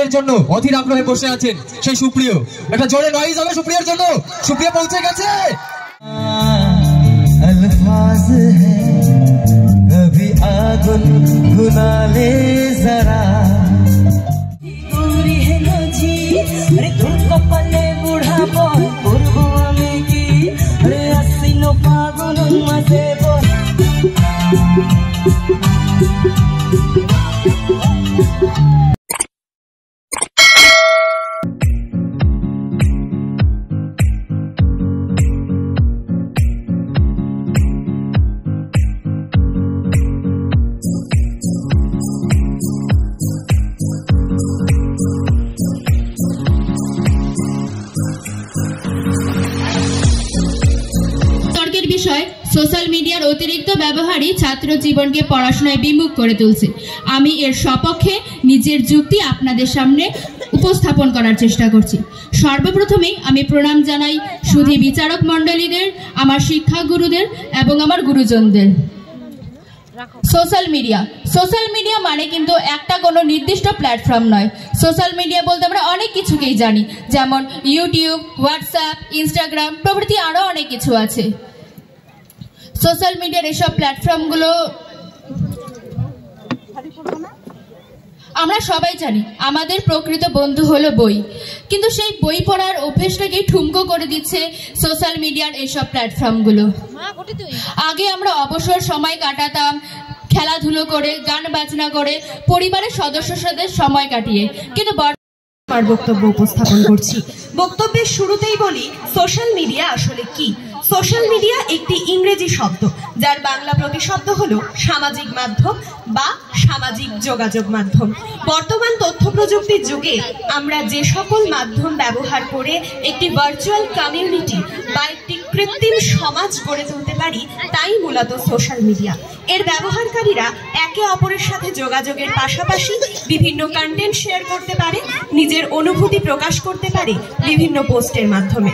আমাদের জন্য অধীর আগ্রহে বসে আছেন সেই সুপ্রিয়। একটা জোরে নয়েজ হবে সুপ্রিয়ার জন্য। সুপ্রিয়া পৌঁছে গেছে। अल्फाज है कभी आगुन गुनाले जरा दूरी है नजी अरे तुमको पले बूढ़ा बोल पूर्व में की अरे असीनो पागुन मजे बोल সোশ্যাল মিডিয়ার অতিরিক্ত ব্যবহারই ছাত্র জীবনকে পড়াশোনায় বিমুখ করে তুলছে। আমি এর সপক্ষে নিজের যুক্তি আপনাদের সামনে উপস্থাপন করার চেষ্টা করছি। সর্বপ্রথমেই আমি প্রণাম জানাই সুধী বিচারক মণ্ডলীদের, আমার শিক্ষাগুরুদের এবং আমার গুরুজনদের। সোশ্যাল মিডিয়া মানে কিন্তু একটা কোনো নির্দিষ্ট প্ল্যাটফর্ম নয়। সোশ্যাল মিডিয়া বলতে আমরা অনেক কিছুকেই জানি, যেমন ইউটিউব, হোয়াটসঅ্যাপ, ইনস্টাগ্রাম প্রভৃতি আরও অনেক কিছু আছে। সোশ্যাল মিডিয়ার এসব প্ল্যাটফর্মগুলো আমরা সবাই জানি আমাদের প্রকৃত বন্ধু হলো বই, কিন্তু সেই বই পড়ার অভ্যেসটাকে ঠুমকো করে দিচ্ছে সোশ্যাল মিডিয়ার এইসব প্ল্যাটফর্মগুলো। আগে আমরা অবসর সময় কাটাতাম খেলাধুলো করে, গান বাজনা করে, পরিবারের সদস্যের সাথে সময় কাটিয়ে, কিন্তু বক্তব্য উপস্থাপন করছি। বক্তব্যের শুরুতেই বলি সোশ্যাল মিডিয়া আসলে কি। সোশ্যাল মিডিয়া একটি ইংরেজি শব্দ যার বাংলা প্রতিশব্দ হলো সামাজিক মাধ্যম বা সামাজিক যোগাযোগ মাধ্যম। বর্তমান তথ্য প্রযুক্তির যুগে আমরা যে সকল মাধ্যম ব্যবহার করে একটি ভার্চুয়াল কমিউনিটি বা একটি কৃত্রিম সমাজ গড়ে তুলতে পারি তাই মূলত সোশ্যাল মিডিয়া। এর ব্যবহারকারীরা একে অপরের সাথে যোগাযোগের পাশাপাশি বিভিন্ন কন্টেন্ট শেয়ার করতে পারে, নিজের অনুভূতি প্রকাশ করতে পারে বিভিন্ন পোস্টের মাধ্যমে।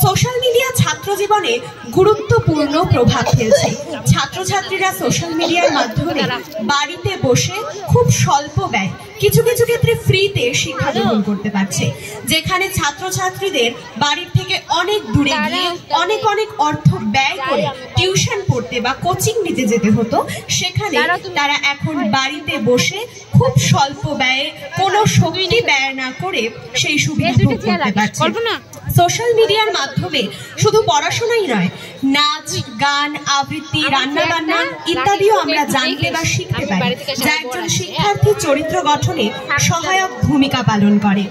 সোশ্যাল মিডিয়া ছাত্র জীবনে গুরুত্বপূর্ণ প্রভাব ফেলছে। ছাত্রছাত্রীরা সোশ্যাল মিডিয়ার মাধ্যমে বাড়িতে বসে খুব স্বল্প ব্যয়, কিছু কিছু ক্ষেত্রে ফ্রিতে শিক্ষা গ্রহণ করতে পারছে। যেখানে ছাত্রছাত্রীদের বাড়ির থেকে অনেক দূরে গিয়ে অনেক অনেক অর্থ ব্যয় করে টিউশন পড়তে বা কোচিং নিতে যেতে হতো, সেখানে তারা এখন বাড়িতে বসে খুব স্বল্প ব্যয়ে কোনো শক্তি ব্যয় না করে সেই সুবিধা ভোগ করতে পারছে। সোশ্যাল মিডিয়ার মাধ্যমে শুধু পড়াশোনাই নয়, নাচ, গান, আবৃত্তি, রান্না বান্না ইত্যাদিও আমরা জানতে বা শিখতে পারি, যা একজন শিক্ষার্থীর চরিত্র গঠনে সহায়ক ভূমিকা পালন করে।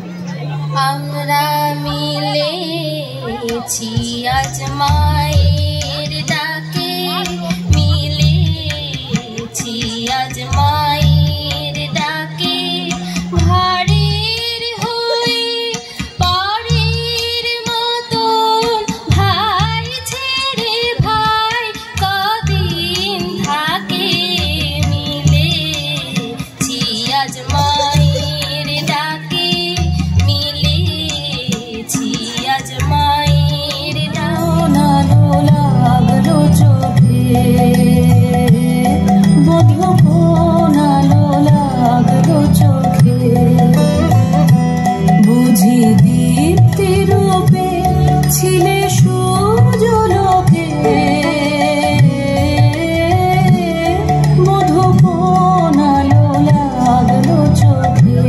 আমরা মিলেছি আজ মায়ের ডাকে, মিলেছি আজ মায়ের ডাকে, ভাড়ের হয়ে পরের মতন ভাই ছেড়ে ভাই কদিন থাকে, মিলেছি আজ মায়ের ডাকে, মিলেছি আজ মায়ের লাগলো চোখে, বধুপনালো লাগলো চোখে, বুঝি দীপ্তি রূপে ছিলে সূর্যলোকে, বধুপনালো লাগলো চোখে।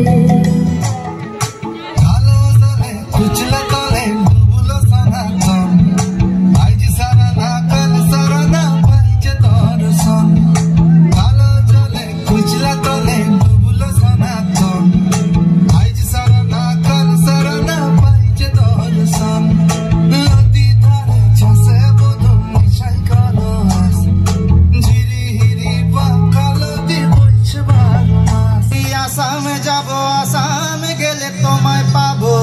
আসামে যাব, আসামে গেলে তোমায় পাবো,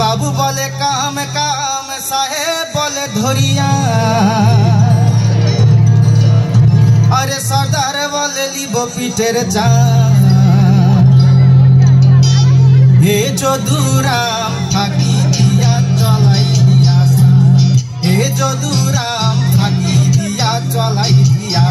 বাবু বলে কাম কাম, সাহেব বলে ধরিয়া, আরে সর্দার বলে লিব পিঠের চান, হে যদুরাম ফাঁকি দিয়া চলাই দিয়া, হে যদুরাম ফাঁকি দিয়া চলাই দিয়া।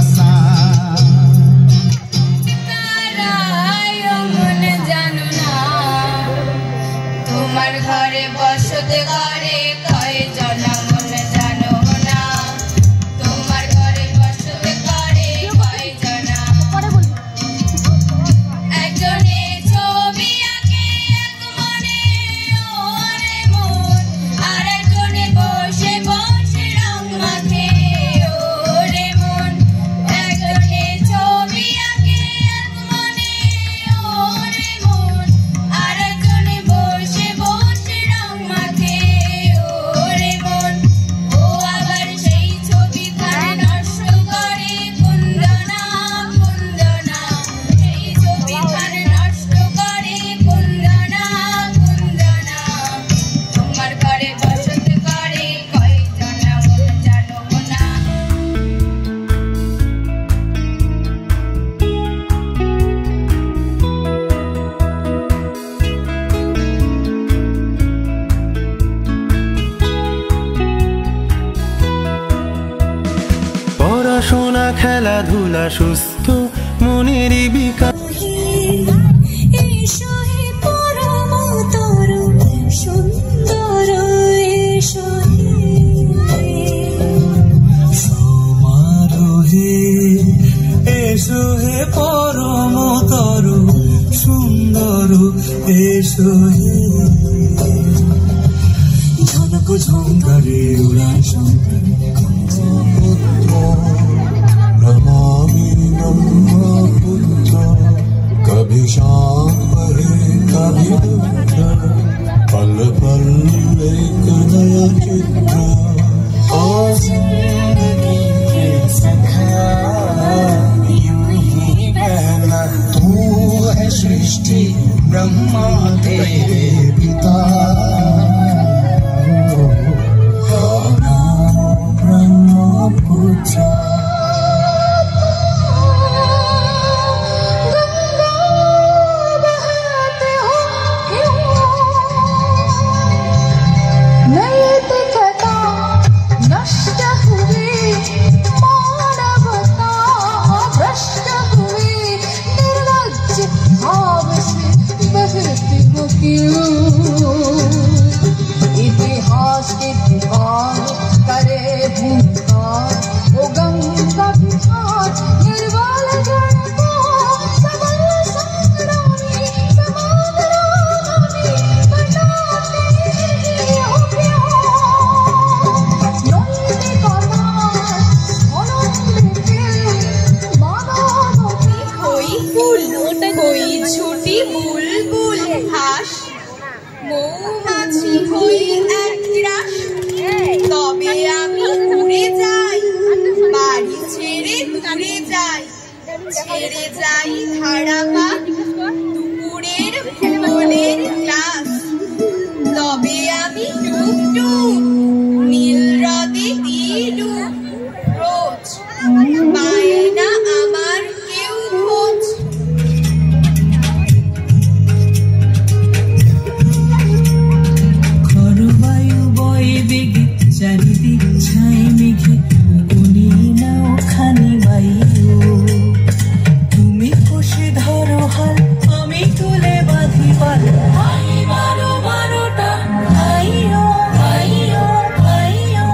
পড়াশোনা খেলাধুলা সুস্থ মনের বিকাশ সমারোহে এসো হে পরমতর সুন্দর এসো হে ঝনক ঝঙ্কারে উড়ায় শঙ্কর नमामि ब्रह्मपुत्र कभी शाम बहे कभी दुख पल पल एक नया चित्र और जिंदगी के सखा यूं ही कहना तू है सृष्टि ब्रह्मा तेरे पिता ब्रह्मपुत्र इतिहास के दीवार करे भूमिकार ओ गंगा विहार निर्वाल गणको सबल संग्रामी समागरामी बनाते हो प्यार नंदी कमार अनंदते मानवती कोई फूल कोई झूठी बुलबुल হাঁস মৌমাছি হই একরাশ তবে আমি উড়ে যাই বাড়ি ছেড়ে দূরে যাই ছেড়ে যাই ধারাপা দুপুরের ভূগোলের ক্লাস তবে আমি টুকটুক নীল হ্রদে দিই ডুব রোজ পায় না আমার কেউ খোঁজ চারিদিক ছাই মেঘে গুনি নাও খানি বাইও তুমি কষে ধরো হাল আমি তুলে বাঁধি পাল বারো বারোটা আইও আইও আইও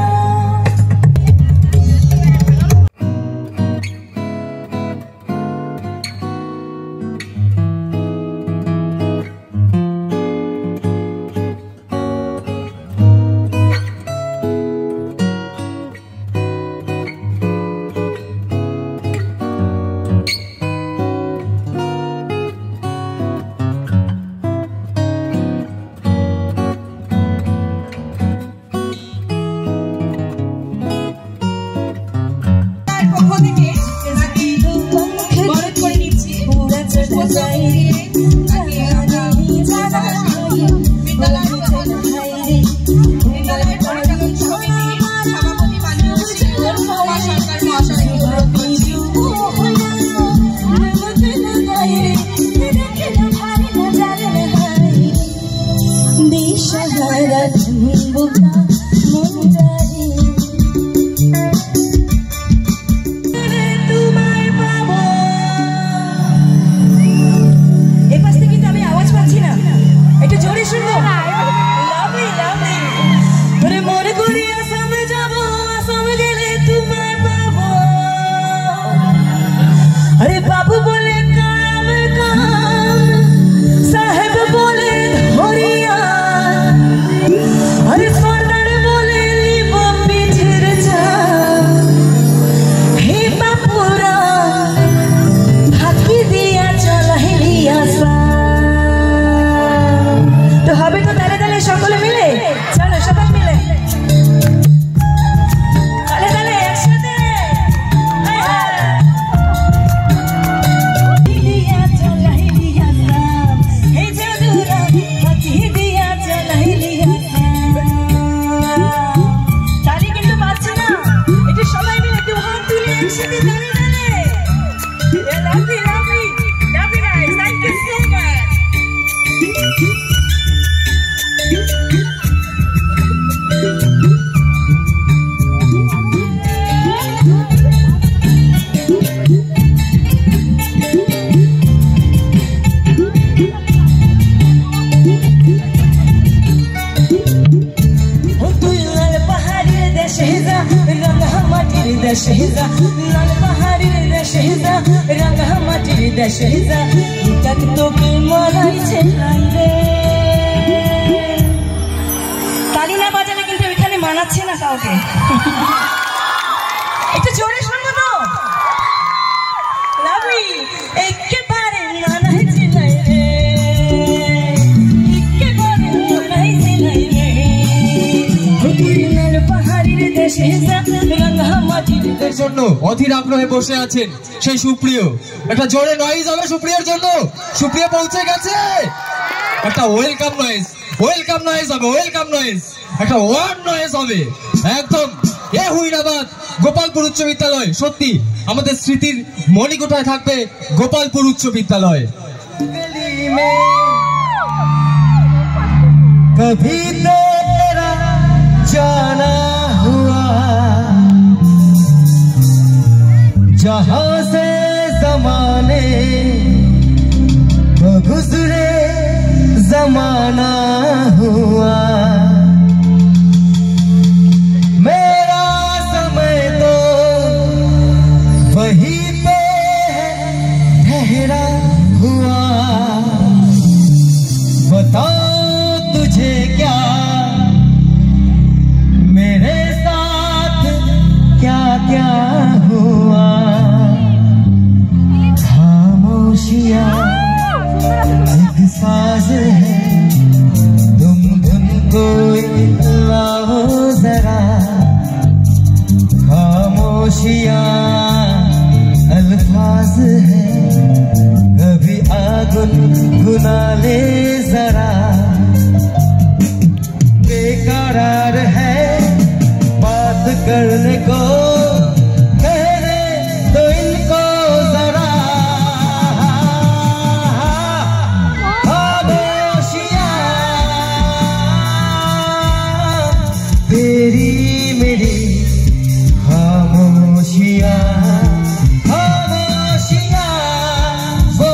দেশে যা দেখ তোকে মানাইছে নাই রে। তালি না বাজালে কিন্তু এখানে মানাচ্ছে না কাউকে। একটু জোরে শুনবো তো। লাভলি একেবারে মানাইছে নাই রে, একেবারে মানাইছে নাই রে। হুকুরিনের পাহাড়ির দেশে যা রাঙ্গামাটির এর জন্য অধীর আগ্রহে বসে আছেন সেই সুপ্রিয়। একটা জোরে নয়েজ হবে সুপ্রিয়ার জন্য। সুপ্রিয়া পৌঁছে গেছে। একটা ওয়েলকাম নয়েজ, ওয়েলকাম নয়েজ হবে, ওয়েলকাম নয়েজ, একটা ওয়ার্ড নয়েজ হবে একদম। এ হুইনাবাদ গোপালপুর উচ্চ বিদ্যালয়, সত্যি আমাদের স্মৃতির মণিকোঠায় থাকবে গোপালপুর উচ্চ বিদ্যালয়। कभी तेरा जाना हुआ जहां से जमाने गुजरे जमाना हुआ, मेरा समय तो वही पे ठहरा हुआ। बताओ तुझे क्या मेरे साथ क्या क्या हुआ। खामोशियां एक साज है, तुम धुन को लाओ जरा। खामोशियां अल्फाज है, कभी आगुन गुना ले जरा। बेकरार है बात करने को, कहने तो इनको जरा। खामोशियां तेरी मेरी खामोशियां, खामोशियां वो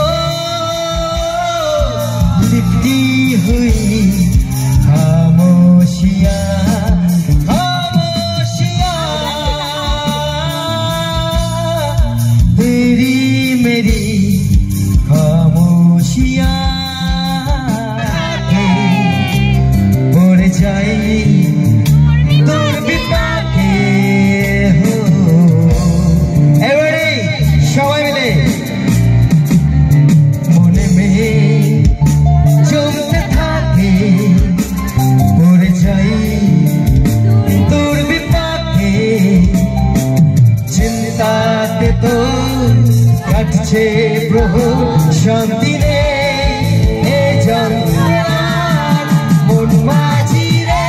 लिपटी हुई खामोशियां, खामोशियां तेरी मेरी खामोशियां उड़ जाएगी दूर भी पाके हो। एवरी সবাই মিলে মনে में জমতে থাকে, উড়ে যাই দূর বিপাকে। চিন্তাতে তো কাটছে প্রভু শান্তি রে, এ যন্ত্রণার মন মাঝি রে।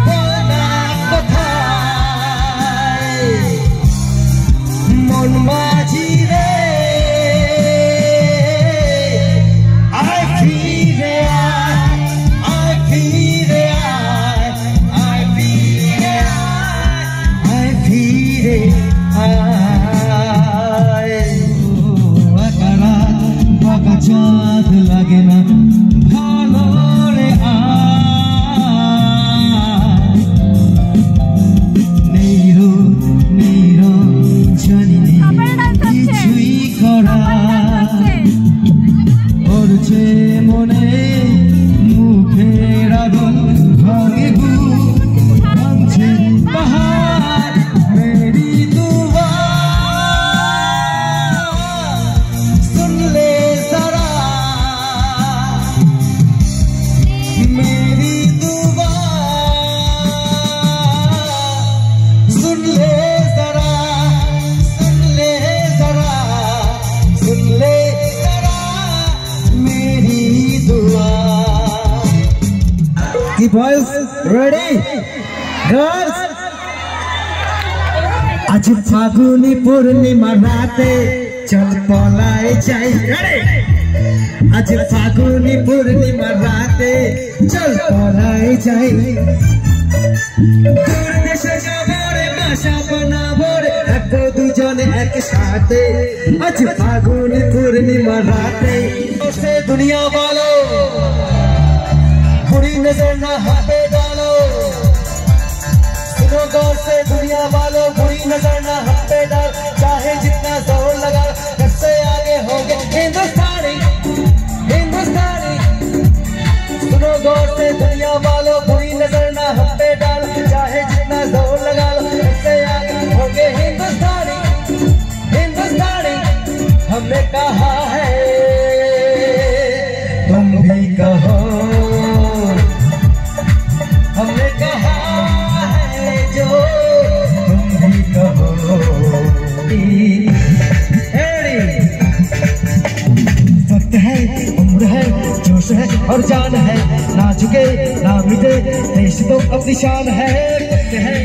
বলনা কোথায় মন মাঝি রে। I feel it, I feel it, I feel it, I feel it, আকারা বাঁকা চাঁদ লাগে না ভালো রে। নেইরো নেইরো জানি কিছুই করা করছে মনে মুখের আগুন ভাঙে ভাঙছে পাহাড়। মেরি দুয়া শুনলে সারা, মেরি দুয়া শুনলে সারা, শুনলে সারা, শুনলে সারা मेरी दुआ। की बॉयज रेडी गर्ल्स? आज फागुनी पूर्णिमा राते चल पलाए जाई। आज फागुनी पूर्णिमा राते चल पलाए जाई। दूर देशे जाबो रे बासा बानाबो रे থাকবো দুজনে একসাথে। আজ ফাগুনি পূর্ণিমা রাতে से दुनिया वालों बुरी नजर ना हम पे डालो। सुनो गौर से दुनिया वालों बुरी नजर ना हम पे डाल, चाहे चाहे जितना जोर लगा सबसे आगे होंगे हिंदुस्तानी हिंदुस्तानी। सुनो गौर से दुनिया वालों, बुरी नजर ना हम पे डालो, चाहे जितना जोर लगा लो सबसे आगे होंगे हिंदुस्तानी हिंदुस्तानी। हमने कहा है तुम भी कहो, हमने कहा है जो तुम भी कहो। वक्त है, उम्र है, जोश है और जान है, ना झुके ना मिटे देश तो अपनी शान है। वक्त है